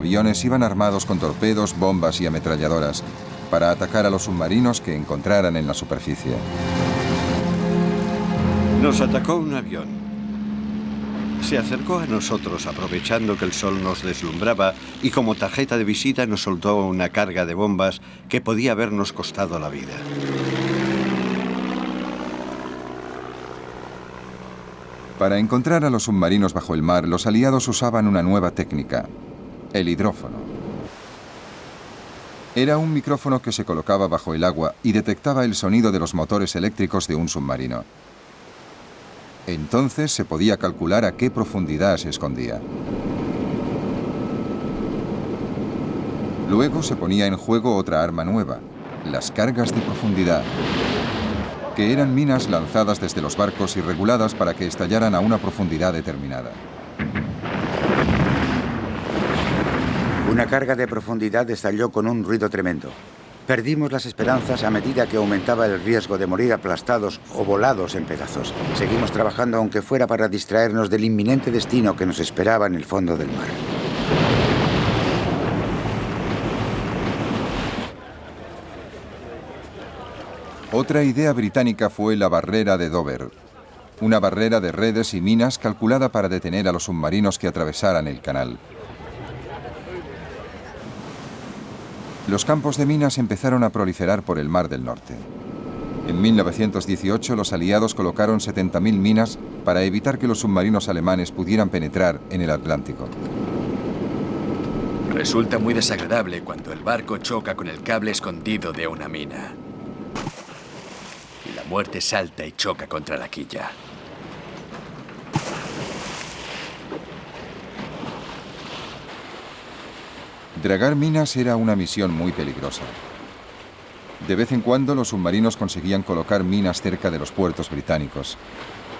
Aviones iban armados con torpedos, bombas y ametralladoras para atacar a los submarinos que encontraran en la superficie. Nos atacó un avión. Se acercó a nosotros aprovechando que el sol nos deslumbraba y como tarjeta de visita nos soltó una carga de bombas que podía habernos costado la vida. Para encontrar a los submarinos bajo el mar, los aliados usaban una nueva técnica: el hidrófono. Era un micrófono que se colocaba bajo el agua y detectaba el sonido de los motores eléctricos de un submarino. Entonces se podía calcular a qué profundidad se escondía. Luego se ponía en juego otra arma nueva: las cargas de profundidad, que eran minas lanzadas desde los barcos y reguladas para que estallaran a una profundidad determinada. Una carga de profundidad estalló con un ruido tremendo. Perdimos las esperanzas a medida que aumentaba el riesgo de morir aplastados o volados en pedazos. Seguimos trabajando aunque fuera para distraernos del inminente destino que nos esperaba en el fondo del mar. Otra idea británica fue la barrera de Dover, una barrera de redes y minas calculada para detener a los submarinos que atravesaran el canal. Los campos de minas empezaron a proliferar por el Mar del Norte. En 1918 los aliados colocaron 70.000 minas para evitar que los submarinos alemanes pudieran penetrar en el Atlántico. Resulta muy desagradable cuando el barco choca con el cable escondido de una mina. Y la muerte salta y choca contra la quilla. Dragar minas era una misión muy peligrosa. De vez en cuando los submarinos conseguían colocar minas cerca de los puertos británicos.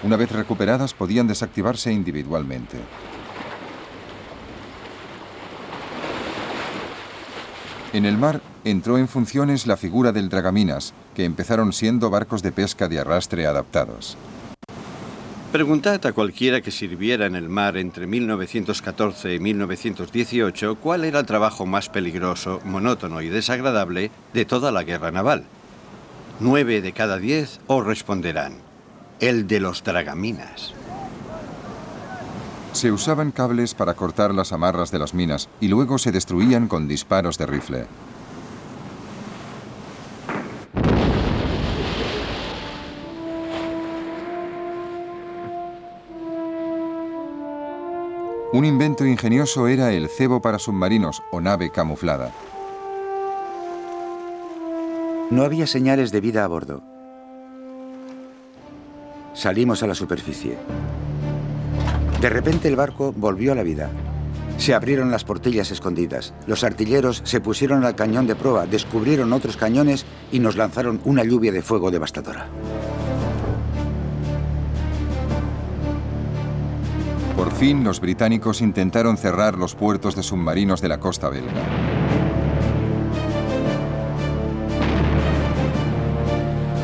Una vez recuperadas podían desactivarse individualmente. En el mar entró en funciones la figura del dragaminas, que empezaron siendo barcos de pesca de arrastre adaptados. Preguntad a cualquiera que sirviera en el mar entre 1914 y 1918 cuál era el trabajo más peligroso, monótono y desagradable de toda la guerra naval. 9 de cada 10 os responderán: el de los dragaminas. Se usaban cables para cortar las amarras de las minas y luego se destruían con disparos de rifle. Un invento ingenioso era el cebo para submarinos o nave camuflada. No había señales de vida a bordo. Salimos a la superficie. De repente el barco volvió a la vida. Se abrieron las portillas escondidas. Los artilleros se pusieron al cañón de proa, descubrieron otros cañones y nos lanzaron una lluvia de fuego devastadora. Por fin, los británicos intentaron cerrar los puertos de submarinos de la costa belga.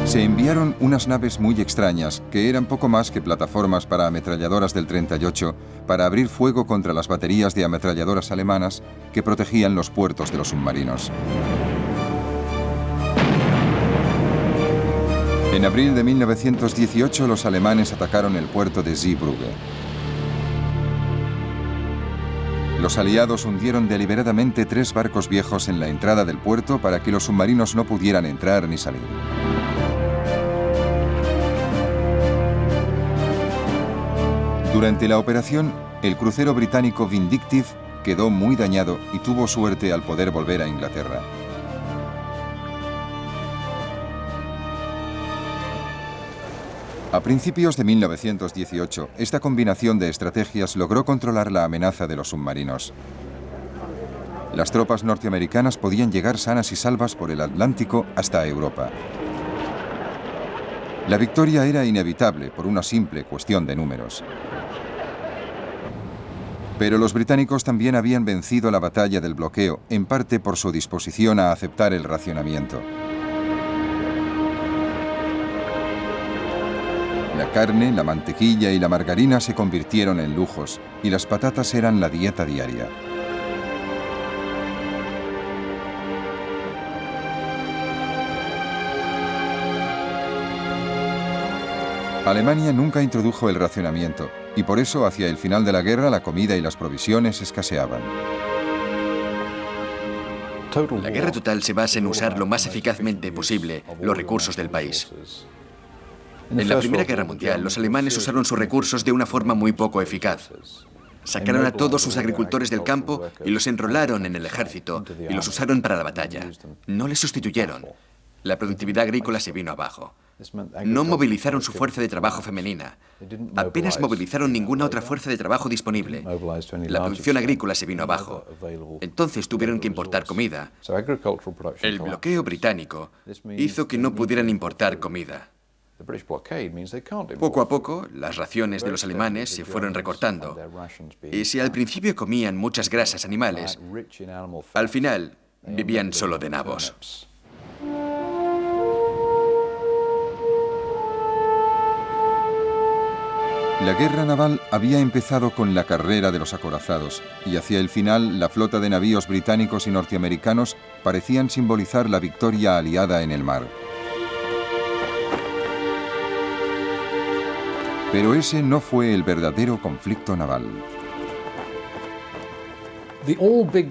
Se enviaron unas naves muy extrañas, que eran poco más que plataformas para ametralladoras del 38, para abrir fuego contra las baterías de ametralladoras alemanas que protegían los puertos de los submarinos. En abril de 1918, los alemanes atacaron el puerto de Zeebrugge. Los aliados hundieron deliberadamente 3 barcos viejos en la entrada del puerto para que los submarinos no pudieran entrar ni salir. Durante la operación, el crucero británico Vindictive quedó muy dañado y tuvo suerte al poder volver a Inglaterra. A principios de 1918, esta combinación de estrategias logró controlar la amenaza de los submarinos. Las tropas norteamericanas podían llegar sanas y salvas por el Atlántico hasta Europa. La victoria era inevitable por una simple cuestión de números. Pero los británicos también habían vencido la batalla del bloqueo, en parte por su disposición a aceptar el racionamiento. La carne, la mantequilla y la margarina se convirtieron en lujos, y las patatas eran la dieta diaria. Alemania nunca introdujo el racionamiento y por eso hacia el final de la guerra la comida y las provisiones escaseaban. La guerra total se basa en usar lo más eficazmente posible los recursos del país. En la Primera Guerra Mundial, los alemanes usaron sus recursos de una forma muy poco eficaz. Sacaron a todos sus agricultores del campo y los enrolaron en el ejército y los usaron para la batalla. No les sustituyeron. La productividad agrícola se vino abajo. No movilizaron su fuerza de trabajo femenina. Apenas movilizaron ninguna otra fuerza de trabajo disponible. La producción agrícola se vino abajo. Entonces tuvieron que importar comida. El bloqueo británico hizo que no pudieran importar comida. Poco a poco, las raciones de los alemanes se fueron recortando. Y si al principio comían muchas grasas animales, al final vivían solo de nabos. La guerra naval había empezado con la carrera de los acorazados y hacia el final la flota de navíos británicos y norteamericanos parecían simbolizar la victoria aliada en el mar. Pero ese no fue el verdadero conflicto naval.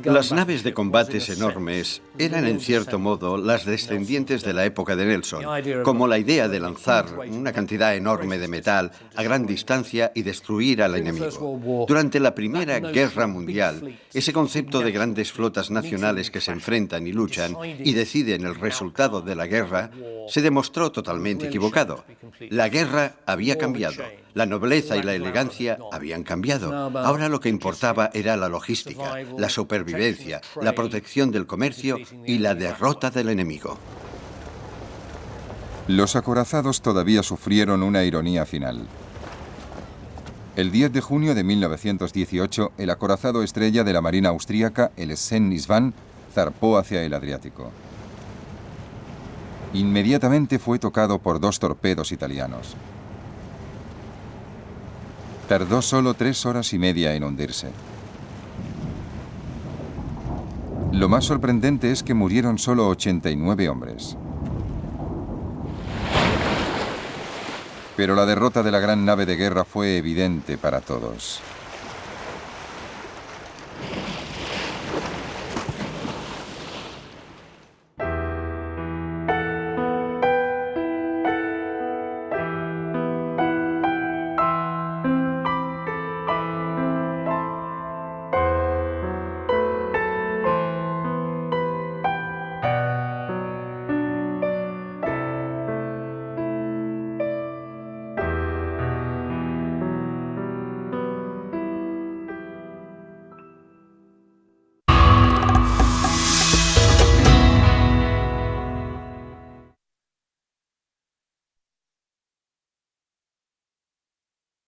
Las naves de combates enormes eran en cierto modo las descendientes de la época de Nelson, como la idea de lanzar una cantidad enorme de metal a gran distancia y destruir al enemigo. Durante la Primera Guerra Mundial, ese concepto de grandes flotas nacionales que se enfrentan y luchan y deciden el resultado de la guerra se demostró totalmente equivocado. La guerra había cambiado. La nobleza y la elegancia habían cambiado. Ahora lo que importaba era la logística, la supervivencia, la protección del comercio y la derrota del enemigo. Los acorazados todavía sufrieron una ironía final. El 10 de junio de 1918, el acorazado estrella de la Marina austríaca, el Sven-Isvan, zarpó hacia el Adriático. Inmediatamente fue tocado por 2 torpedos italianos. Tardó solo 3 horas y media en hundirse. Lo más sorprendente es que murieron solo 89 hombres. Pero la derrota de la gran nave de guerra fue evidente para todos.